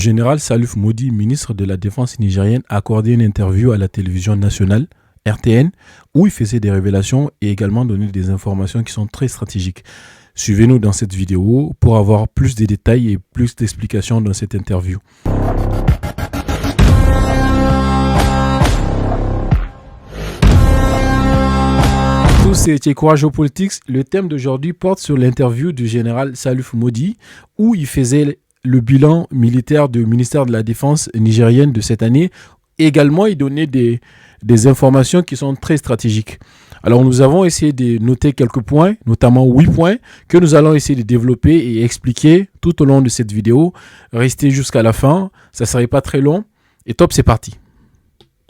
Le général Salif Modi, ministre de la Défense nigérienne, a accordé une interview à la télévision nationale, RTN, où il faisait des révélations et également donné des informations qui sont très stratégiques. Suivez-nous dans cette vidéo pour avoir plus de détails et plus d'explications dans cette interview. C'est Courage aux Politics. Le thème d'aujourd'hui porte sur l'interview du général Salif Modi où il faisait le bilan militaire du ministère de la Défense nigérienne de cette année. Également, il donnait des informations qui sont très stratégiques. Alors, nous avons essayé de noter quelques points, notamment 8 points, que nous allons essayer de développer et expliquer tout au long de cette vidéo. Restez jusqu'à la fin, ça ne serait pas très long. Et top, c'est parti.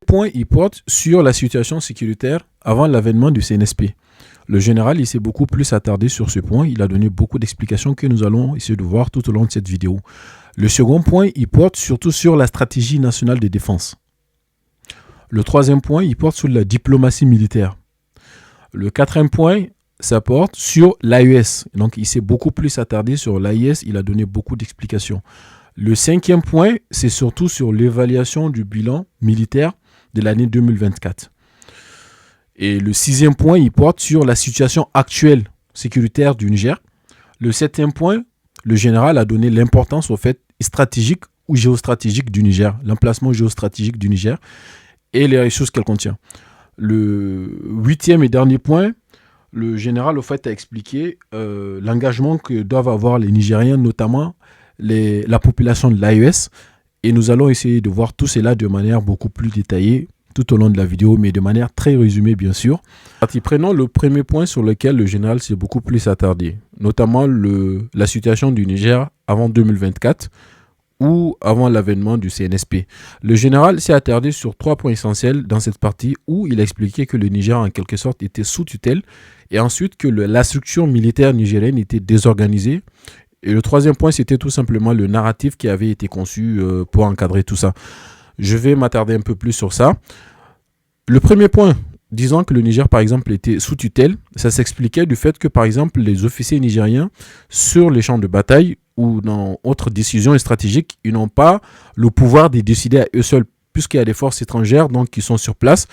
Point, il porte sur la situation sécuritaire avant l'avènement du CNSP. Le général, il s'est beaucoup plus attardé sur ce point. Il a donné beaucoup d'explications que nous allons essayer de voir tout au long de cette vidéo. Le second point, il porte surtout sur la stratégie nationale de défense. Le troisième point, il porte sur la diplomatie militaire. Le quatrième point, ça porte sur l'AES. Donc, il s'est beaucoup plus attardé sur l'AES. Il a donné beaucoup d'explications. Le cinquième point, c'est surtout sur l'évaluation du bilan militaire de l'année 2024. Et le sixième point, il porte sur la situation actuelle sécuritaire du Niger. Le septième point, le général a donné l'importance au fait stratégique ou géostratégique du Niger, l'emplacement géostratégique du Niger et les ressources qu'elle contient. Le huitième et dernier point, le général au fait a expliqué l'engagement que doivent avoir les Nigériens, notamment la population de l'AES. Et nous allons essayer de voir tout cela de manière beaucoup plus détaillée tout au long de la vidéo, mais de manière très résumée, bien sûr. Prenons le premier point sur lequel le général s'est beaucoup plus attardé, notamment la situation du Niger avant 2024 ou avant l'avènement du CNSP. Le général s'est attardé sur 3 points essentiels dans cette partie où il a expliqué que le Niger, en quelque sorte, était sous tutelle et ensuite que la structure militaire nigérienne était désorganisée. Et le troisième point, c'était tout simplement le narratif qui avait été conçu pour encadrer tout ça. Je vais m'attarder un peu plus sur ça. Le premier point, disant que le Niger, par exemple, était sous tutelle, ça s'expliquait du fait que, par exemple, les officiers nigériens, sur les champs de bataille ou dans autres décisions stratégiques, ils n'ont pas le pouvoir de décider à eux seuls, puisqu'il y a des forces étrangères donc, qui sont sur place.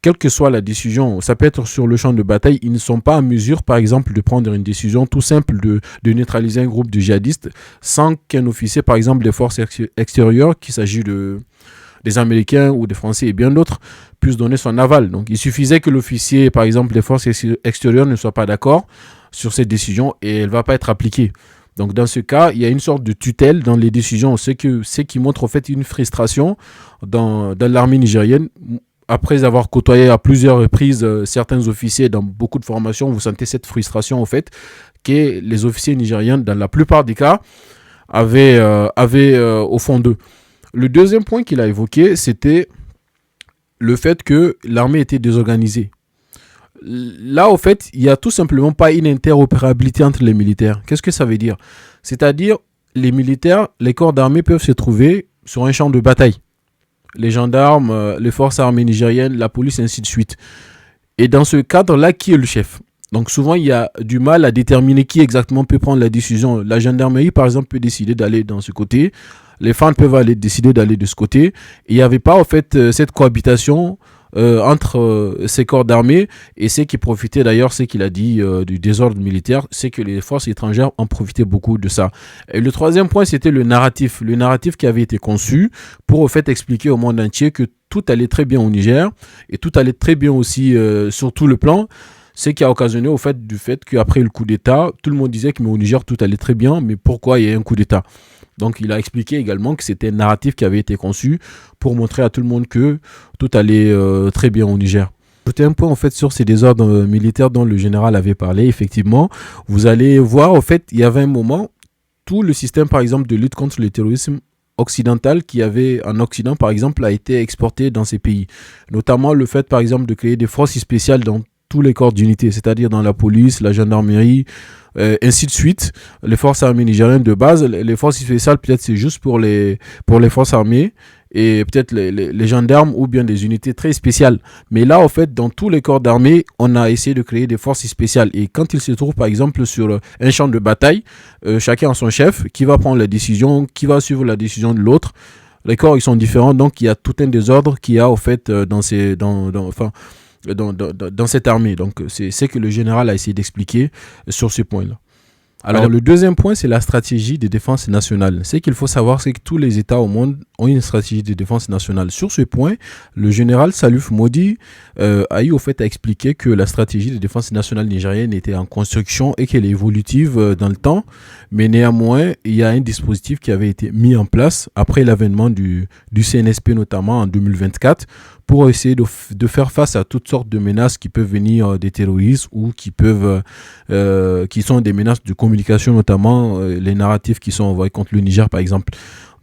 Quelle que soit la décision, ça peut être sur le champ de bataille, ils ne sont pas en mesure, par exemple, de prendre une décision tout simple de neutraliser un groupe de djihadistes sans qu'un officier, par exemple, des forces extérieures, qu'il s'agit des Américains ou des Français et bien d'autres, puisse donner son aval. Donc, il suffisait que l'officier, par exemple, des forces extérieures ne soit pas d'accord sur cette décision et elle ne va pas être appliquée. Donc, dans ce cas, il y a une sorte de tutelle dans les décisions, ce qui montre en fait une frustration dans l'armée nigérienne. Après avoir côtoyé à plusieurs reprises certains officiers dans beaucoup de formations, vous sentez cette frustration, en fait, que les officiers nigériens, dans la plupart des cas, avaient au fond d'eux. Le deuxième point qu'il a évoqué, c'était le fait que l'armée était désorganisée. Là, au fait, il n'y a tout simplement pas une interopérabilité entre les militaires. Qu'est-ce que ça veut dire? C'est-à-dire, les militaires, les corps d'armée peuvent se trouver sur un champ de bataille. Les gendarmes, les forces armées nigériennes, la police, ainsi de suite. Et dans ce cadre-là, qui est le chef? Donc souvent, il y a du mal à déterminer qui exactement peut prendre la décision. La gendarmerie, par exemple, peut décider d'aller dans ce côté. Les FAN peuvent décider d'aller de ce côté. Et il n'y avait pas, en fait, cette cohabitation entre ces corps d'armée. Et ce qui profitait, d'ailleurs, c'est qu'il a dit du désordre militaire, c'est que les forces étrangères en profitaient beaucoup de ça. Et le troisième point, c'était le narratif. Le narratif qui avait été conçu pour, en fait, expliquer au monde entier que tout allait très bien au Niger. Et tout allait très bien aussi sur tout le plan. Ce qui a occasionné au fait du fait qu'après le coup d'État, tout le monde disait que mais au Niger, tout allait très bien, mais pourquoi il y a un coup d'État? Donc, il a expliqué également que c'était un narratif qui avait été conçu pour montrer à tout le monde que tout allait très bien au Niger. Ajouter un point en fait sur ces désordres militaires dont le général avait parlé, effectivement, vous allez voir, en fait, il y avait un moment, tout le système, par exemple, de lutte contre le terrorisme occidental qui avait en Occident, par exemple, a été exporté dans ces pays. Notamment le fait, par exemple, de créer des forces spéciales dans tous les corps d'unité, c'est-à-dire dans la police, la gendarmerie, ainsi de suite. Les forces armées nigériennes de base, les forces spéciales, peut-être c'est juste pour les forces armées et peut-être les gendarmes ou bien des unités très spéciales. Mais là, en fait, dans tous les corps d'armée, on a essayé de créer des forces spéciales. Et quand ils se trouvent, par exemple, sur un champ de bataille, chacun a son chef qui va prendre la décision, qui va suivre la décision de l'autre. Les corps, ils sont différents, donc il y a tout un désordre qu'il y a, au fait, dans cette armée. Donc, c'est ce que le général a essayé d'expliquer sur ce point-là. Alors, le deuxième point, c'est la stratégie de défense nationale. Ce qu'il faut savoir, c'est que tous les États au monde ont une stratégie de défense nationale. Sur ce point, le général Salif Modi a eu au fait à expliquer que la stratégie de défense nationale nigérienne était en construction et qu'elle est évolutive dans le temps. Mais néanmoins, il y a un dispositif qui avait été mis en place après l'avènement du CNSP, notamment en 2024, pour essayer de faire face à toutes sortes de menaces qui peuvent venir des terroristes ou qui sont des menaces de communication, notamment les narratifs qui sont envoyés contre le Niger, par exemple.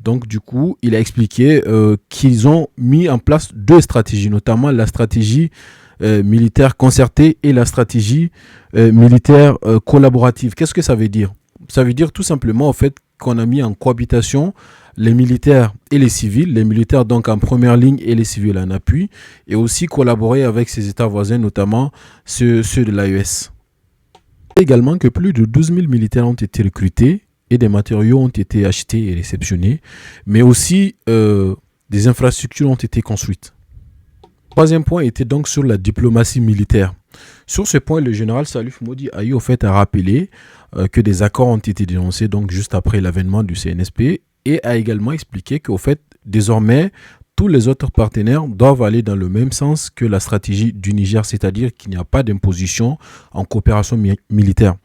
Donc, du coup, il a expliqué qu'ils ont mis en place deux stratégies, notamment la stratégie militaire concertée et la stratégie militaire collaborative. Qu'est-ce que ça veut dire? Ça veut dire tout simplement, en fait, qu'on a mis en cohabitation les militaires et les civils, les militaires donc en première ligne et les civils en appui, et aussi collaborer avec ses États voisins, notamment ceux de l'AES. Également que plus de 12 000 militaires ont été recrutés et des matériaux ont été achetés et réceptionnés, mais aussi des infrastructures ont été construites. Troisième point était donc sur la diplomatie militaire. Sur ce point, le général Salif Modi a eu au fait à rappeler que des accords ont été dénoncés donc juste après l'avènement du CNSP et a également expliqué qu'au fait, désormais, tous les autres partenaires doivent aller dans le même sens que la stratégie du Niger, c'est-à-dire qu'il n'y a pas d'imposition en coopération militaire.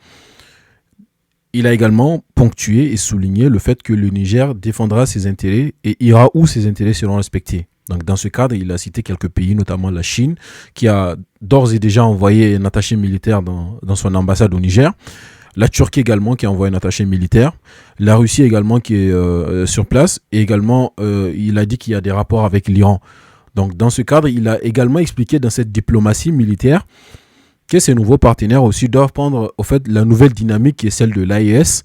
Il a également ponctué et souligné le fait que le Niger défendra ses intérêts et ira où ses intérêts seront respectés. Donc, dans ce cadre, il a cité quelques pays, notamment la Chine, qui a d'ores et déjà envoyé un attaché militaire dans son ambassade au Niger. La Turquie également, qui a envoyé un attaché militaire. La Russie également, qui est sur place. Et également, il a dit qu'il y a des rapports avec l'Iran. Donc, dans ce cadre, il a également expliqué dans cette diplomatie militaire que ces nouveaux partenaires aussi doivent prendre, au fait, la nouvelle dynamique qui est celle de l'AES,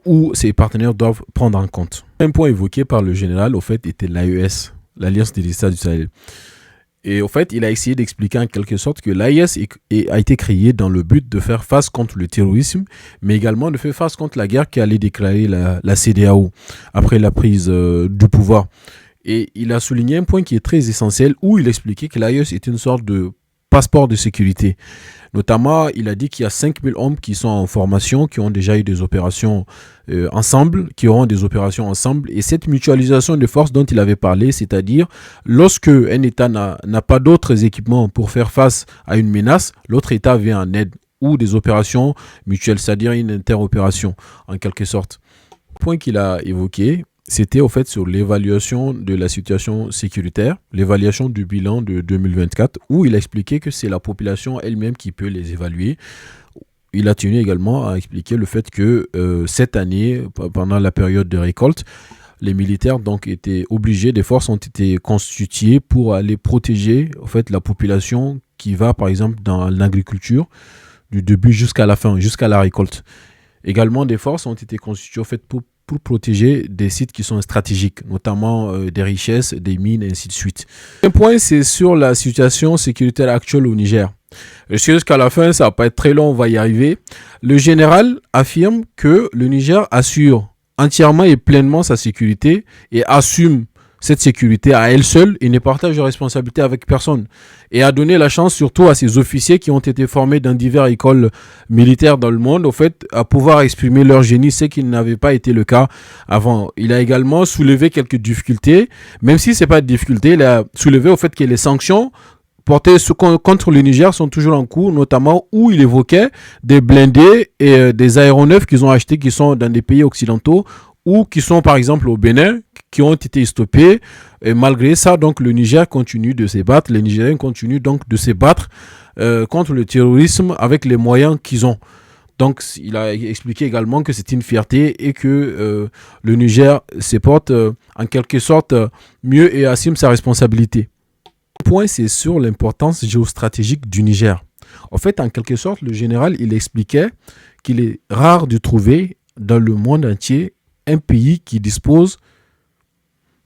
où ces partenaires doivent prendre en compte. Un point évoqué par le général, au fait, était l'AES, l'Alliance des États du Sahel. Et au fait, il a essayé d'expliquer en quelque sorte que l'AES a été créée dans le but de faire face contre le terrorisme, mais également de faire face contre la guerre qu'allait déclarer la CEDEAO après la prise du pouvoir. Et il a souligné un point qui est très essentiel où il expliquait que l'AES est une sorte de passeport de sécurité. Notamment, il a dit qu'il y a 5000 hommes qui sont en formation, qui ont déjà eu des opérations ensemble, qui auront des opérations ensemble. Et cette mutualisation de forces dont il avait parlé, c'est-à-dire lorsque un État n'a pas d'autres équipements pour faire face à une menace, l'autre État vient en aide, ou des opérations mutuelles, c'est-à-dire une interopération en quelque sorte. Le point qu'il a évoqué, c'était au fait sur l'évaluation de la situation sécuritaire, l'évaluation du bilan de 2024, où il a expliqué que c'est la population elle-même qui peut les évaluer. Il a tenu également à expliquer le fait que cette année, pendant la période de récolte, les militaires donc étaient obligés, des forces ont été constituées pour aller protéger en fait, la population qui va par exemple dans l'agriculture du début jusqu'à la fin, jusqu'à la récolte. Également, des forces ont été constituées en fait, pour protéger des sites qui sont stratégiques, notamment des richesses, des mines, et ainsi de suite. Un point, c'est sur la situation sécuritaire actuelle au Niger. Je sais jusqu'à la fin, ça va pas être très long, on va y arriver. Le général affirme que le Niger assure entièrement et pleinement sa sécurité et assume cette sécurité à elle seule et ne partage de responsabilité avec personne. Et a donné la chance surtout à ses officiers qui ont été formés dans diverses écoles militaires dans le monde, au fait, à pouvoir exprimer leur génie, ce qui n'avait pas été le cas avant. Il a également soulevé quelques difficultés, même si ce n'est pas de difficulté, il a soulevé au fait que les sanctions portées contre le Niger sont toujours en cours, notamment où il évoquait des blindés et des aéronefs qu'ils ont achetés qui sont dans des pays occidentaux ou qui sont par exemple au Bénin, qui ont été stoppés. Et malgré ça, donc, le Niger continue de se battre. Les Nigériens continuent donc de se battre contre le terrorisme avec les moyens qu'ils ont. Donc, il a expliqué également que c'est une fierté et que le Niger se porte en quelque sorte mieux et assume sa responsabilité. Le point, c'est sur l'importance géostratégique du Niger. En fait, en quelque sorte, le général, il expliquait qu'il est rare de trouver dans le monde entier un pays qui dispose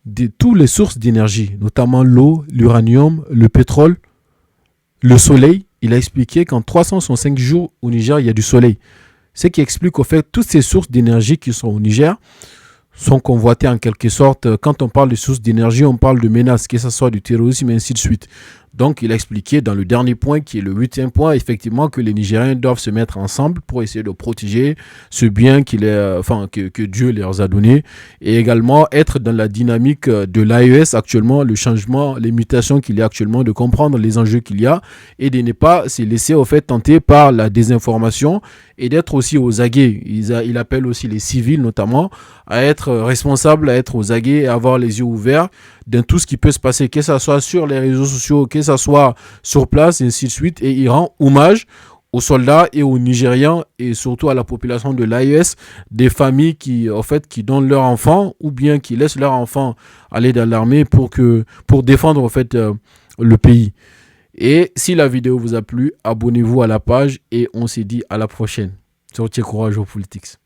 de toutes les sources d'énergie, notamment l'eau, l'uranium, le pétrole, le soleil. Il a expliqué qu'en 365 jours au Niger, il y a du soleil. Ce qui explique au fait toutes ces sources d'énergie qui sont au Niger sont convoitées en quelque sorte. Quand on parle de sources d'énergie, on parle de menaces, que ce soit du terrorisme et ainsi de suite. Donc, il a expliqué dans le dernier point, qui est le 8e point, effectivement, que les Nigériens doivent se mettre ensemble pour essayer de protéger ce bien que Dieu leur a donné, et également être dans la dynamique de l'AES actuellement, le changement, les mutations qu'il y a actuellement, de comprendre les enjeux qu'il y a et de ne pas se laisser au fait tenter par la désinformation et d'être aussi aux aguets. Il appelle aussi les civils notamment à être responsables, à être aux aguets et à avoir les yeux ouverts dans tout ce qui peut se passer, que ce soit sur les réseaux sociaux, que ce soit sur place, et ainsi de suite. Et il rend hommage aux soldats et aux Nigérians et surtout à la population de l'AES, des familles qui donnent leurs enfants ou bien qui laissent leurs enfants aller dans l'armée pour défendre le pays. Et si la vidéo vous a plu, abonnez-vous à la page et on se dit à la prochaine sur Tchekora Geopolitics.